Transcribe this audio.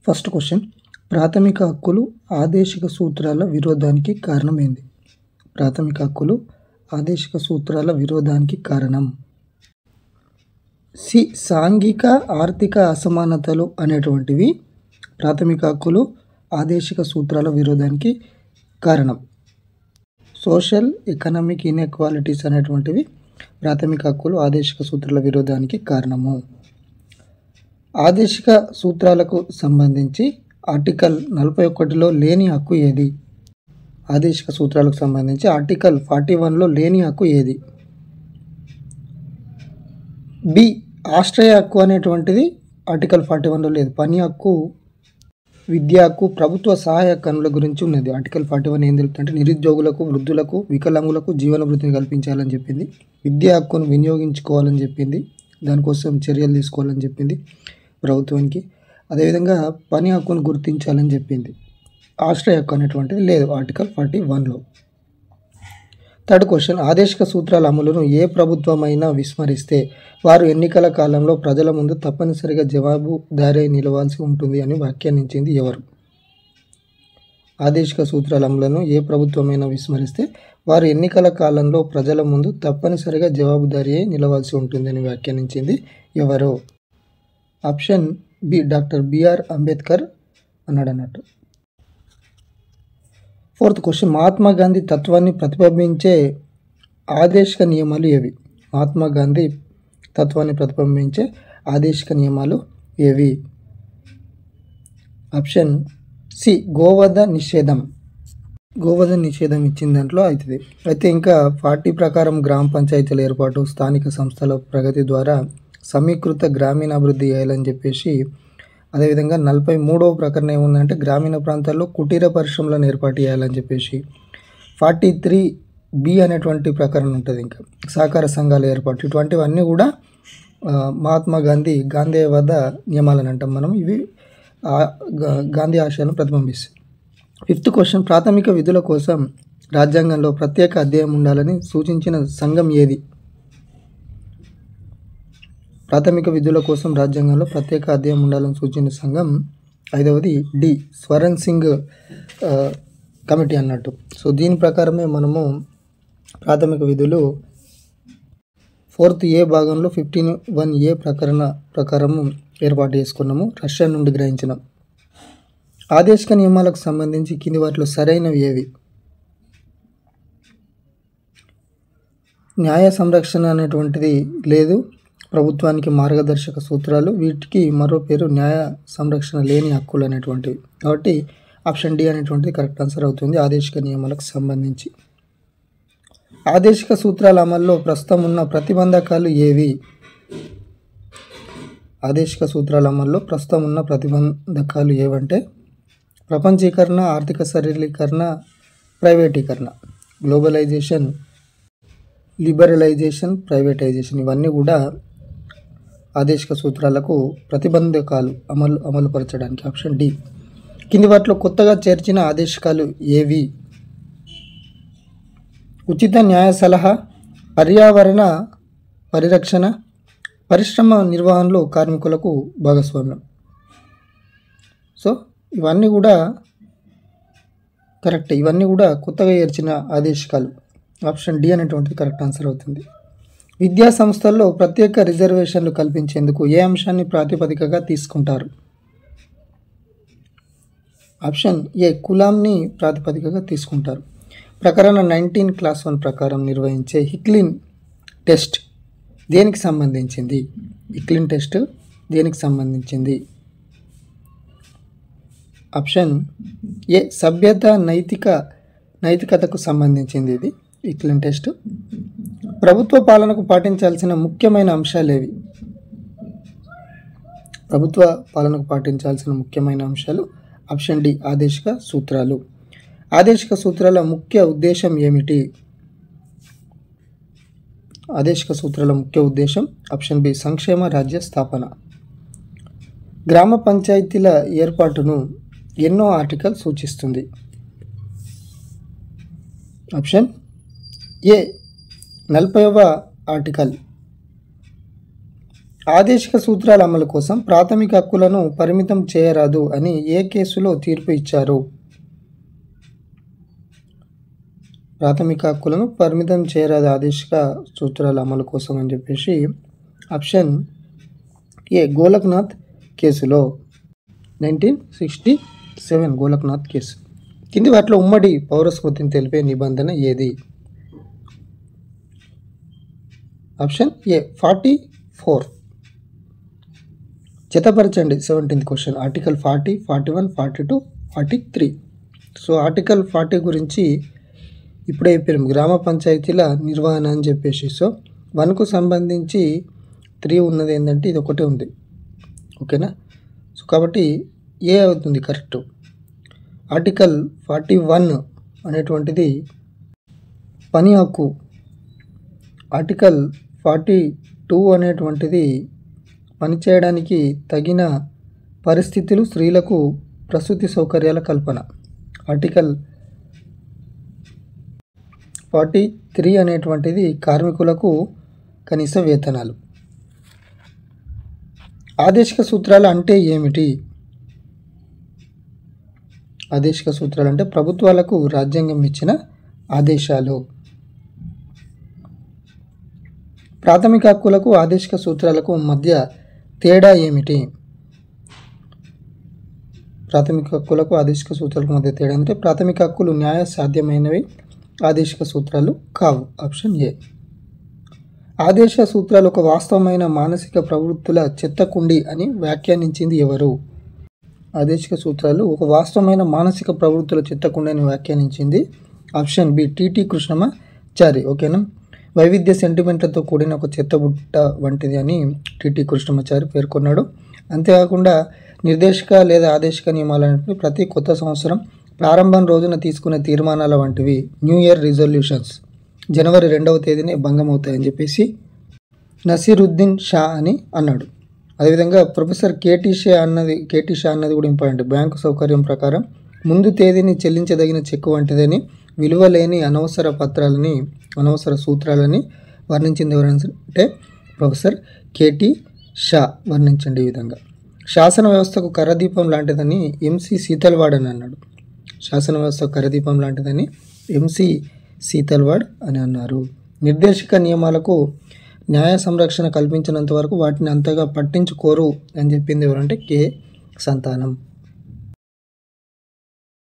First question, ప్రాథమిక హక్కులు ఆదేశిక సూత్రాల విరోధానికి కారణం ఏంది? ప్రాథమిక హక్కులు ఆదేశిక సూత్రాల విరోధానికి కారణం సి. సాంఘిక ఆర్థిక అసమానతలు అనేటువంటివి ప్రాథమిక హక్కులు ఆదేశిక సూత్రాల విరోధానికి కారణం. సోషల్ ఎకనామిక్ ఇన్ఎక్వాలిటీస్ అనేటువంటివి ప్రాథమిక హక్కులు ఆదేశిక సూత్రాల విరోధానికి కారణము. ఆదేశిక సూత్రాలకు సంబంధించి ఆర్టికల్ 41లో లేని హక్కు ఏది? ఆదేశిక సూత్రాలకు సంబంధించి ఆర్టికల్ 41లో లేని హక్కు ఏది? బి. ఆశ్రయ హక్కు అనేటువంటిది ఆర్టికల్ 41లో లేదు. పని హక్కు, విద్యా హక్కు, ప్రభుత్వ సహాయ పనుల గురించి ఉన్నది. ఆర్టికల్ 41 ఏం తెలుపుతుందంటే నిరుద్యోగులకు, వృద్ధులకు, వికలాంగులకు జీవన వృత్తిని కల్పించాలని చెప్పింది. విద్యా హక్కును వినియోగించుకోవాలని చెప్పింది. దానికోసం చర్యలు తీసుకోవాలని చెప్పింది ప్రభుత్వానికి. అదేవిధంగా పని హక్కును గుర్తించాలని చెప్పింది. ఆశ్రయ హక్కు అనేటువంటిది లేదు ఆర్టికల్ 41లో. థర్డ్ క్వశ్చన్, ఆదేశిక సూత్రాల అమలును ఏ ప్రభుత్వమైనా విస్మరిస్తే వారు ఎన్నికల కాలంలో ప్రజల ముందు తప్పనిసరిగా జవాబుదారీ నిలవాల్సి ఉంటుంది అని వ్యాఖ్యానించింది ఎవరు? ఆదేశిక సూత్రాల అమలును ఏ ప్రభుత్వమైనా విస్మరిస్తే వారు ఎన్నికల కాలంలో ప్రజల ముందు తప్పనిసరిగా జవాబుదారీ నిలవాల్సి ఉంటుంది అని వ్యాఖ్యానించింది ఎవరు? Option B. Doctor B R Ambedkar అన్నాడు అన్నట్టు. ఫోర్త్ క్వశ్చన్, మహాత్మా గాంధీ తత్వాన్ని ప్రతిబింబించే ఆదేశిక నియమాలు ఏవి? మహాత్మా గాంధీ తత్వాన్ని ప్రతిబింబించే ఆదేశిక నియమాలు ఏవి? Option C. గోవధ నిషేధం. గోవధ నిషేధం ఇచ్చిన దాంట్లో అవుతుంది. అయితే ఇంకా 40 ప్రకారం గ్రామ పంచాయతీల ఏర్పాటు, స్థానిక సంస్థల ప్రగతి ద్వారా సమీకృత గ్రామీణాభివృద్ధి చేయాలని చెప్పేసి, అదేవిధంగా 43వ ప్రకరణ ఏముందంటే గ్రామీణ ప్రాంతాల్లో కుటీర పరిశ్రమలను ఏర్పాటు చేయాలని చెప్పేసి, 43B అనేటువంటి ప్రకరణ ఉంటుంది. ఇంకా సహకార సంఘాల ఏర్పాటు, ఇటువంటివన్నీ కూడా మహాత్మా గాంధేయవాద నియమాలని అంటాం మనం. ఇవి గాంధీ ఆశయాలను ప్రతిబింబిస్తాయి. ఫిఫ్త్ క్వశ్చన్, ప్రాథమిక విధుల కోసం రాజ్యాంగంలో ప్రత్యేక అధ్యాయం ఉండాలని సూచించిన సంఘం ఏది? ప్రాథమిక విధుల కోసం రాజ్యాంగంలో ప్రత్యేక అధ్యాయం ఉండాలని సూచించిన సంఘం 5వది డి. స్వరణ్ సింగ్ కమిటీ అన్నట్టు. సో దీని ప్రకారమే మనము ప్రాథమిక విధులు 4th A భాగంలో 15(1)A ప్రకారము ఏర్పాటు చేసుకున్నాము. రష్యా నుండి గ్రహించినాం. ఆదేశిక నియమాలకు సంబంధించి కింది వాటిలో సరైనవి ఏవి? న్యాయ సంరక్షణ అనేటువంటిది లేదు. ప్రభుత్వానికి మార్గదర్శక సూత్రాలు, వీటికి మరో పేరు న్యాయ సంరక్షణ లేని హక్కులు అనేటువంటివి. కాబట్టి ఆప్షన్ డి అనేటువంటిది కరెక్ట్ ఆన్సర్ అవుతుంది ఆదేశిక నియమాలకు సంబంధించి. ఆదేశిక సూత్రాల అమల్లో ప్రస్తుతం ఉన్న ప్రతిబంధకాలు ఏవి? ఆదేశిక సూత్రాల అమల్లో ప్రస్తుతం ఉన్న ప్రతిబంధకాలు ఏవంటే ప్రపంచీకరణ, ఆర్థిక సరళీకరణ, ప్రైవేటీకరణ, గ్లోబలైజేషన్, లిబరలైజేషన్, ప్రైవేటైజేషన్, ఇవన్నీ కూడా ఆదేశిక సూత్రాలకు ప్రతిబంధకాలు అమలుపరచడానికి. Option D. కింది వాటిలో కొత్తగా చేర్చిన ఆదేశికాలు ఏవి? ఉచిత న్యాయ సలహా, పర్యావరణ పరిరక్షణ, పరిశ్రమ నిర్వహణలో కార్మికులకు భాగస్వామ్యం. సో ఇవన్నీ కూడా కరెక్ట్. ఇవన్నీ కూడా కొత్తగా చేర్చిన ఆదేశికాలు. ఆప్షన్ డి అనేటువంటిది కరెక్ట్ ఆన్సర్ అవుతుంది. విద్యా సంస్థల్లో ప్రత్యేక రిజర్వేషన్లు కల్పించేందుకు ఏ అంశాన్ని ప్రాతిపదికగా తీసుకుంటారు? Option A. కులాంని ప్రాతిపదికగా తీసుకుంటారు. ప్రకరణ 19 క్లాస్ 1 ప్రకారం నిర్వహించే హిక్లిన్ టెస్ట్ దేనికి సంబంధించింది? హిక్లిన్ టెస్ట్ దేనికి సంబంధించింది? Option A. సభ్యత, నైతికతకు సంబంధించింది ఇది హిక్లిన్ టెస్ట్. ప్రభుత్వ పాలనకు పాటించాల్సిన ముఖ్యమైన అంశాలు ఏవి? ప్రభుత్వ పాలనకు పాటించాల్సిన ముఖ్యమైన అంశాలు ఆప్షన్ డి. ఆదేశిక సూత్రాలు. ఆదేశిక సూత్రాల ముఖ్య ఉద్దేశం ఏమిటి? ఆదేశిక సూత్రాల ముఖ్య ఉద్దేశం ఆప్షన్ బి. సంక్షేమ రాజ్య స్థాపన. గ్రామ పంచాయతీల ఏర్పాటును ఎన్నో ఆర్టికల్ సూచిస్తుంది? Option A. 40వ ఆర్టికల్. ఆదేశిక సూత్రాల అమలు కోసం ప్రాథమిక హక్కులను పరిమితం చేయరాదు అని ఏ కేసులో తీర్పు ఇచ్చారు? ప్రాథమిక హక్కులను పరిమితం చేయరాదు ఆదేశిక సూత్రాల అమలు కోసం అని చెప్పేసి ఆప్షన్ ఏ గోలక్నాథ్ కేసులో 1967 గోలక్నాథ్ కేసు. కింది వాటిలో ఉమ్మడి పౌరస్మృతిని తెలిపే నిబంధన ఏది? Option A 44. జతపరచండి 17th question. Article 40, 41, 42, 43. So article 40 గురించి ఇప్పుడే చెప్పాము, గ్రామ పంచాయతీల నిర్వహణ అని చెప్పేసి. సో 1కు సంబంధించి 3 ఉన్నది ఏంటంటే ఇది ఒకటే ఉంది, ఓకేనా. సో కాబట్టి ఏ అవుతుంది కరెక్ట్. ఆర్టికల్ 41 అనేటువంటిది పని హక్కు. ఆర్టికల్ 42 అనేటువంటిది పనిచేయడానికి తగిన పరిస్థితులు, స్త్రీలకు ప్రసూతి సౌకర్యాల కల్పన. ఆర్టికల్ 43 అనేటువంటిది కార్మికులకు కనీస వేతనాలు. ఆదేశిక సూత్రాలు అంటే ఏమిటి? ఆదేశిక సూత్రాలు అంటే ప్రభుత్వాలకు రాజ్యాంగం ఇచ్చిన ఆదేశాలు. ప్రాథమిక హక్కులకు ఆదేశిక సూత్రాలకు మధ్య తేడా ఏమిటి? ప్రాథమిక హక్కులకు ఆదేశిక సూత్రాలకు మధ్య తేడా అంటే ప్రాథమిక హక్కులు న్యాయ సాధ్యమైనవి, ఆదేశిక సూత్రాలు కావు. Option A. ఆదేశ సూత్రాలు ఒక వాస్తవమైన మానసిక ప్రవృత్తుల చెత్తకుండి అని వ్యాఖ్యానించింది ఎవరు? ఆదేశిక సూత్రాలు ఒక వాస్తవమైన మానసిక ప్రవృత్తుల చెత్తకుండి అని వ్యాఖ్యానించింది ఆప్షన్ బి టిటి కృష్ణమాచారి, ఓకేనా. వైవిధ్య సెంటిమెంట్లతో కూడిన ఒక చెత్తబుట్ట వంటిది అని టిటి కృష్ణమాచారి పేర్కొన్నాడు. అంతేకాకుండా నిర్దేశక లేదా ఆదేశిక నియమాలన్నింటినీ ప్రతి కొత్త సంవత్సరం ప్రారంభం రోజున తీసుకునే తీర్మానాల వంటివి న్యూ ఇయర్ రిజల్యూషన్స్ జనవరి 2వ తేదీనే భంగమవుతాయని చెప్పేసి నసీరుద్దీన్ షా అని అన్నాడు. అదేవిధంగా ప్రొఫెసర్ కేటీ షా అన్నది కూడా ఇంపార్టెంట్. బ్యాంకు సౌకర్యం ప్రకారం ముందు తేదీని చెల్లించదగిన చెక్కు వంటిదని విలువలేని అనవసర సూత్రాలని వర్ణించింది ఎవరంటే ప్రొఫెసర్ కేటీ షా వర్ణించండి ఈ విధంగా. శాసన వ్యవస్థకు కర్రదీపం లాంటిదని ఎంసి సీతల్వాడ్ అని అన్నాడు. శాసన వ్యవస్థకు కర్రదీపం లాంటిదని ఎంసి సీతల్వాడ్ అని అన్నారు. నిర్దేశక నియమాలకు న్యాయ సంరక్షణ కల్పించినంత వరకు వాటిని అంతగా పట్టించుకోరు అని చెప్పింది ఎవరంటే కే సంతానం.